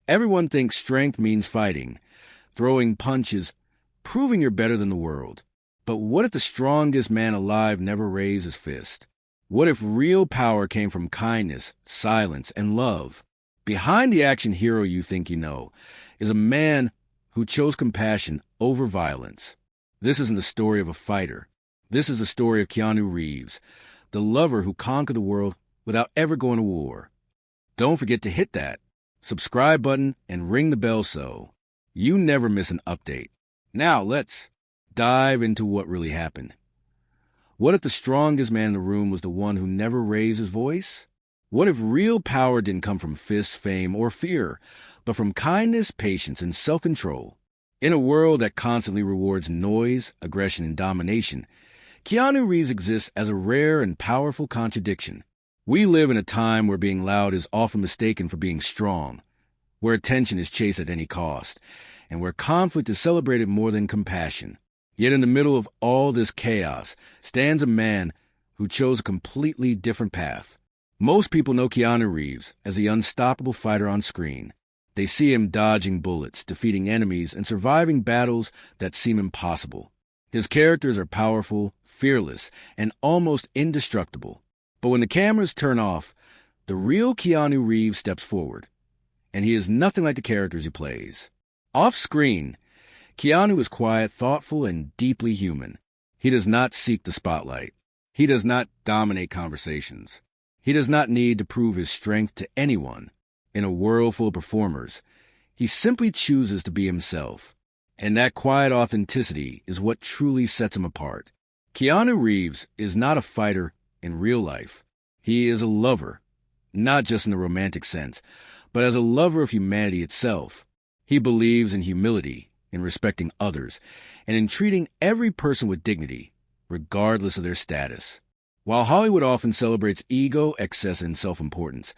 Everyone thinks strength means fighting, throwing punches, proving you're better than the world. But what if the strongest man alive never raised his fist? What if real power came from kindness, silence, and love? Behind the action hero you think you know is a man who chose compassion over violence. This isn't the story of a fighter. This is the story of Keanu Reeves, the lover who conquered the world without ever going to war. Don't forget to hit that subscribe button and ring the bell so you never miss an update. Now let's dive into what really happened. What if the strongest man in the room was the one who never raised his voice? What if real power didn't come from fists, fame, or fear, but from kindness, patience, and self-control? In a world that constantly rewards noise, aggression, and domination, Keanu Reeves exists as a rare and powerful contradiction. We live in a time where being loud is often mistaken for being strong, where attention is chased at any cost, and where conflict is celebrated more than compassion. Yet in the middle of all this chaos stands a man who chose a completely different path. Most people know Keanu Reeves as the unstoppable fighter on screen. They see him dodging bullets, defeating enemies, and surviving battles that seem impossible. His characters are powerful, fearless, and almost indestructible. But when the cameras turn off, the real Keanu Reeves steps forward, and he is nothing like the characters he plays. Off-screen, Keanu is quiet, thoughtful, and deeply human. He does not seek the spotlight. He does not dominate conversations. He does not need to prove his strength to anyone. In a world full of performers, he simply chooses to be himself. And that quiet authenticity is what truly sets him apart. Keanu Reeves is not a fighter in real life. He is a lover, not just in the romantic sense, but as a lover of humanity itself. He believes in humility, in respecting others, and in treating every person with dignity, regardless of their status. While Hollywood often celebrates ego, excess, and self-importance,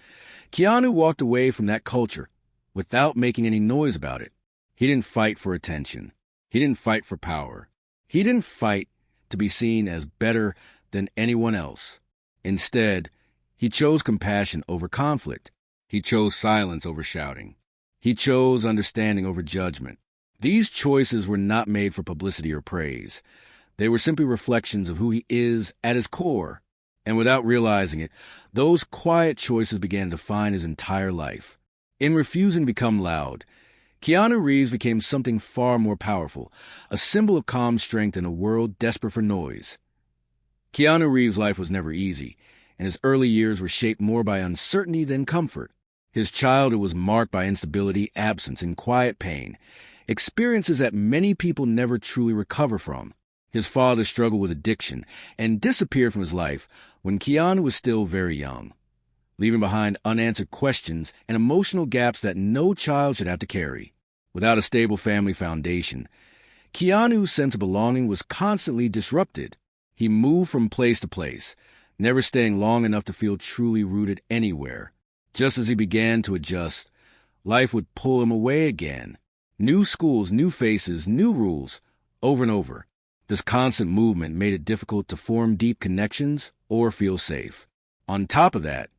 Keanu walked away from that culture without making any noise about it. He didn't fight for attention. He didn't fight for power. He didn't fight to be seen as better than anyone else. Instead, he chose compassion over conflict. He chose silence over shouting. He chose understanding over judgment. These choices were not made for publicity or praise. They were simply reflections of who he is at his core. And without realizing it, those quiet choices began to define his entire life. In refusing to become loud, Keanu Reeves became something far more powerful, a symbol of calm strength in a world desperate for noise. Keanu Reeves' life was never easy, and his early years were shaped more by uncertainty than comfort. His childhood was marked by instability, absence, and quiet pain, experiences that many people never truly recover from. His father struggled with addiction and disappeared from his life when Keanu was still very young, leaving behind unanswered questions and emotional gaps that no child should have to carry. Without a stable family foundation, Keanu's sense of belonging was constantly disrupted. He moved from place to place, never staying long enough to feel truly rooted anywhere. Just as he began to adjust, life would pull him away again. New schools, new faces, new rules, over and over. This constant movement made it difficult to form deep connections or feel safe. On top of that,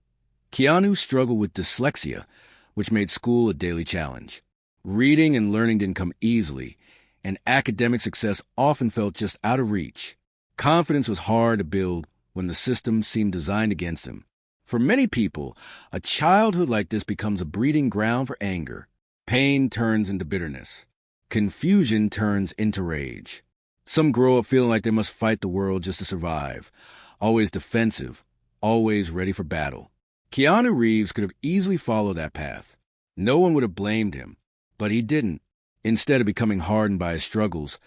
Keanu struggled with dyslexia, which made school a daily challenge. Reading and learning didn't come easily, and academic success often felt just out of reach. Confidence was hard to build when the system seemed designed against him. For many people, a childhood like this becomes a breeding ground for anger. Pain turns into bitterness. Confusion turns into rage. Some grow up feeling like they must fight the world just to survive, always defensive, always ready for battle. Keanu Reeves could have easily followed that path. No one would have blamed him, but he didn't. Instead of becoming hardened by his struggles,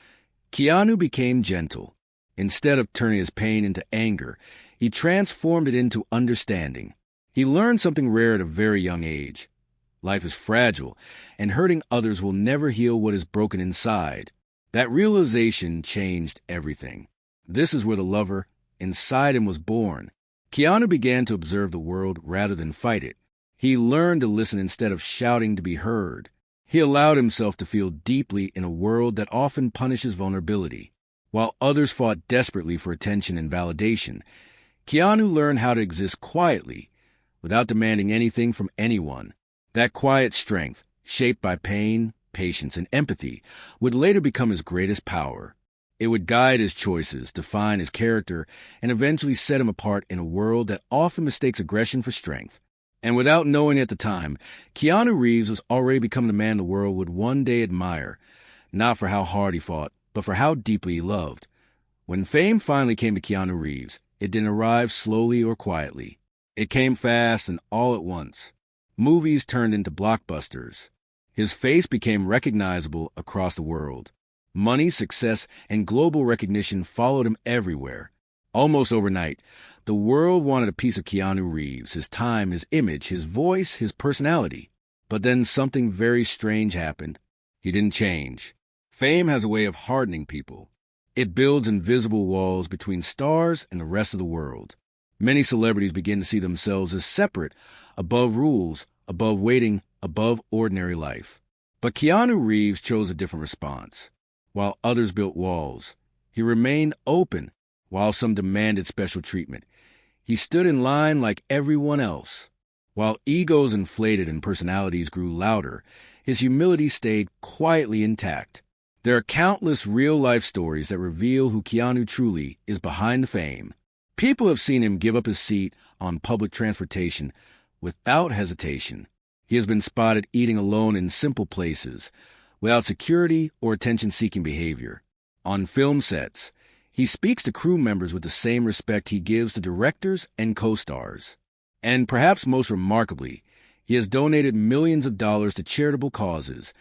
Keanu became gentle. Instead of turning his pain into anger, he transformed it into understanding. He learned something rare at a very young age. Life is fragile, and hurting others will never heal what is broken inside. That realization changed everything. This is where the lover inside him was born. Keanu began to observe the world rather than fight it. He learned to listen instead of shouting to be heard. He allowed himself to feel deeply in a world that often punishes vulnerability. While others fought desperately for attention and validation, Keanu learned how to exist quietly, without demanding anything from anyone. That quiet strength, shaped by pain, patience, and empathy, would later become his greatest power. It would guide his choices, define his character, and eventually set him apart in a world that often mistakes aggression for strength. And without knowing at the time, Keanu Reeves was already becoming the man the world would one day admire, not for how hard he fought, but for how deeply he loved. When fame finally came to Keanu Reeves, it didn't arrive slowly or quietly. It came fast and all at once. Movies turned into blockbusters. His face became recognizable across the world. Money, success, and global recognition followed him everywhere. Almost overnight, the world wanted a piece of Keanu Reeves, his time, his image, his voice, his personality. But then something very strange happened. He didn't change. Fame has a way of hardening people. It builds invisible walls between stars and the rest of the world. Many celebrities begin to see themselves as separate, above rules, above waiting, above ordinary life. But Keanu Reeves chose a different response. While others built walls, he remained open. While some demanded special treatment, he stood in line like everyone else. While egos inflated and personalities grew louder, his humility stayed quietly intact. There are countless real-life stories that reveal who Keanu truly is behind the fame. People have seen him give up his seat on public transportation without hesitation. He has been spotted eating alone in simple places, without security or attention-seeking behavior. On film sets, he speaks to crew members with the same respect he gives to directors and co-stars. And perhaps most remarkably, he has donated millions of dollars to charitable causes,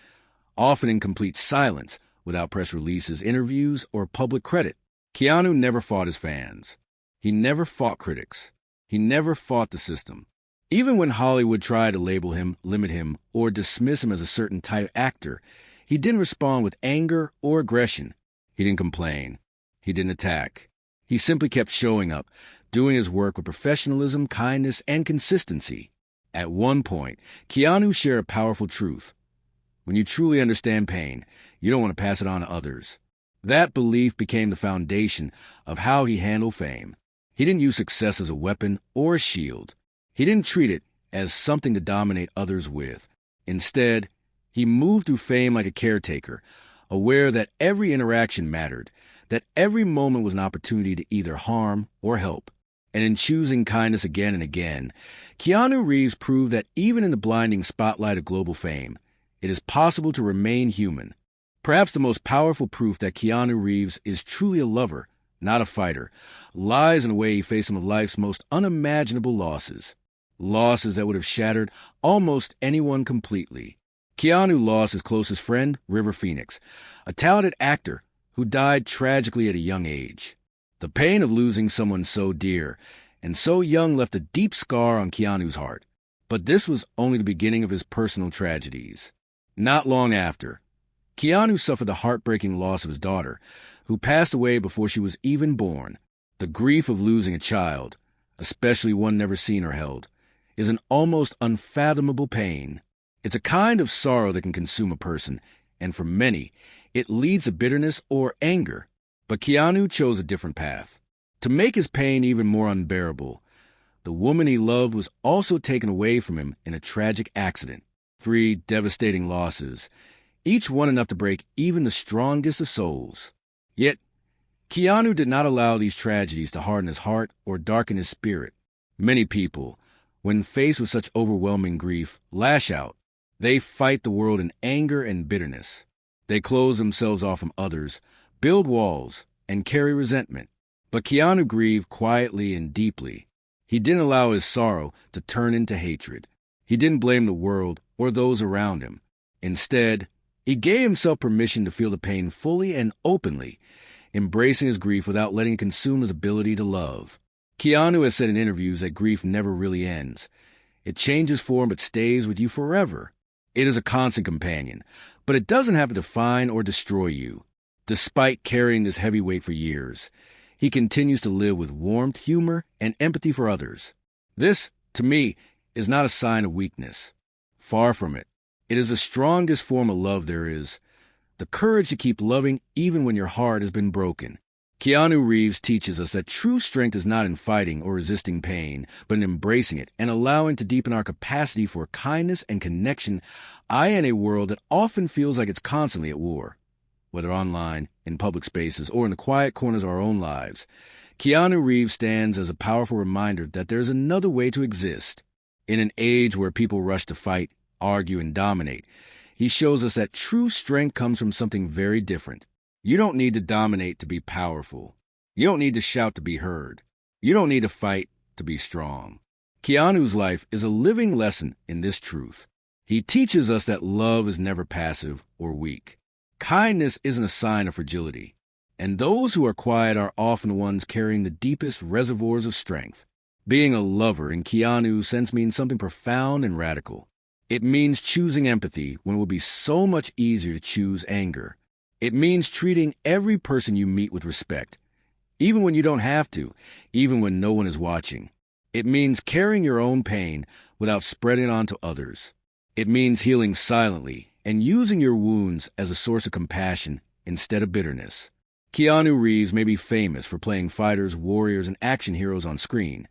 often in complete silence, without press releases, interviews, or public credit. Keanu never fought his fans. He never fought critics. He never fought the system. Even when Hollywood tried to label him, limit him, or dismiss him as a certain type of actor, he didn't respond with anger or aggression. He didn't complain. He didn't attack. He simply kept showing up, doing his work with professionalism, kindness, and consistency. At one point, Keanu shared a powerful truth. When you truly understand pain, you don't want to pass it on to others. That belief became the foundation of how he handled fame. He didn't use success as a weapon or a shield. He didn't treat it as something to dominate others with. Instead, he moved through fame like a caretaker, aware that every interaction mattered, that every moment was an opportunity to either harm or help. And in choosing kindness again and again, Keanu Reeves proved that even in the blinding spotlight of global fame, it is possible to remain human. Perhaps the most powerful proof that Keanu Reeves is truly a lover, not a fighter, lies in the way he faced some of life's most unimaginable losses. Losses that would have shattered almost anyone completely. Keanu lost his closest friend, River Phoenix, a talented actor who died tragically at a young age. The pain of losing someone so dear and so young left a deep scar on Keanu's heart. But this was only the beginning of his personal tragedies. Not long after, Keanu suffered the heartbreaking loss of his daughter, who passed away before she was even born. The grief of losing a child, especially one never seen or held, is an almost unfathomable pain. It's a kind of sorrow that can consume a person, and for many, it leads to bitterness or anger. But Keanu chose a different path. To make his pain even more unbearable, the woman he loved was also taken away from him in a tragic accident. 3 devastating losses, each one enough to break even the strongest of souls. Yet, Keanu did not allow these tragedies to harden his heart or darken his spirit. Many people, when faced with such overwhelming grief, lash out. They fight the world in anger and bitterness. They close themselves off from others, build walls, and carry resentment. But Keanu grieved quietly and deeply. He didn't allow his sorrow to turn into hatred. He didn't blame the world or those around him. Instead, he gave himself permission to feel the pain fully and openly, embracing his grief without letting it consume his ability to love. Keanu has said in interviews that grief never really ends. It changes form but stays with you forever. It is a constant companion, but it doesn't have to define or destroy you. Despite carrying this heavy weight for years, he continues to live with warmth, humor, and empathy for others. This, to me, is not a sign of weakness. Far from it. It is the strongest form of love there is. The courage to keep loving even when your heart has been broken. Keanu Reeves teaches us that true strength is not in fighting or resisting pain, but in embracing it and allowing to deepen our capacity for kindness and connection, in a world that often feels like it's constantly at war. Whether online, in public spaces, or in the quiet corners of our own lives, Keanu Reeves stands as a powerful reminder that there's another way to exist. In an age where people rush to fight, argue, and dominate, he shows us that true strength comes from something very different. You don't need to dominate to be powerful. You don't need to shout to be heard. You don't need to fight to be strong. Keanu's life is a living lesson in this truth. He teaches us that love is never passive or weak. Kindness isn't a sign of fragility. And those who are quiet are often the ones carrying the deepest reservoirs of strength. Being a lover in Keanu's sense means something profound and radical. It means choosing empathy when it would be so much easier to choose anger. It means treating every person you meet with respect, even when you don't have to, even when no one is watching. It means carrying your own pain without spreading it onto others. It means healing silently and using your wounds as a source of compassion instead of bitterness. Keanu Reeves may be famous for playing fighters, warriors, and action heroes on screen,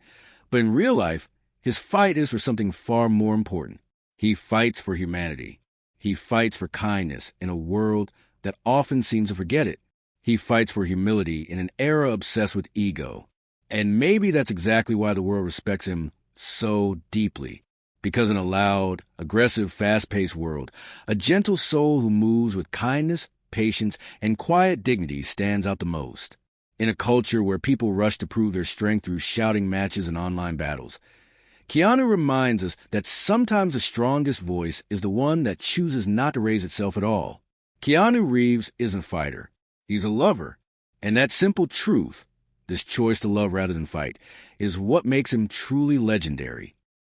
but in real life, his fight is for something far more important. He fights for humanity. He fights for kindness in a world that often seems to forget it. He fights for humility in an era obsessed with ego. And maybe that's exactly why the world respects him so deeply. Because in a loud, aggressive, fast-paced world, a gentle soul who moves with kindness, patience, and quiet dignity stands out the most. In a culture where people rush to prove their strength through shouting matches and online battles, Keanu reminds us that sometimes the strongest voice is the one that chooses not to raise itself at all. Keanu Reeves isn't a fighter. He's a lover. And that simple truth, this choice to love rather than fight, is what makes him truly legendary.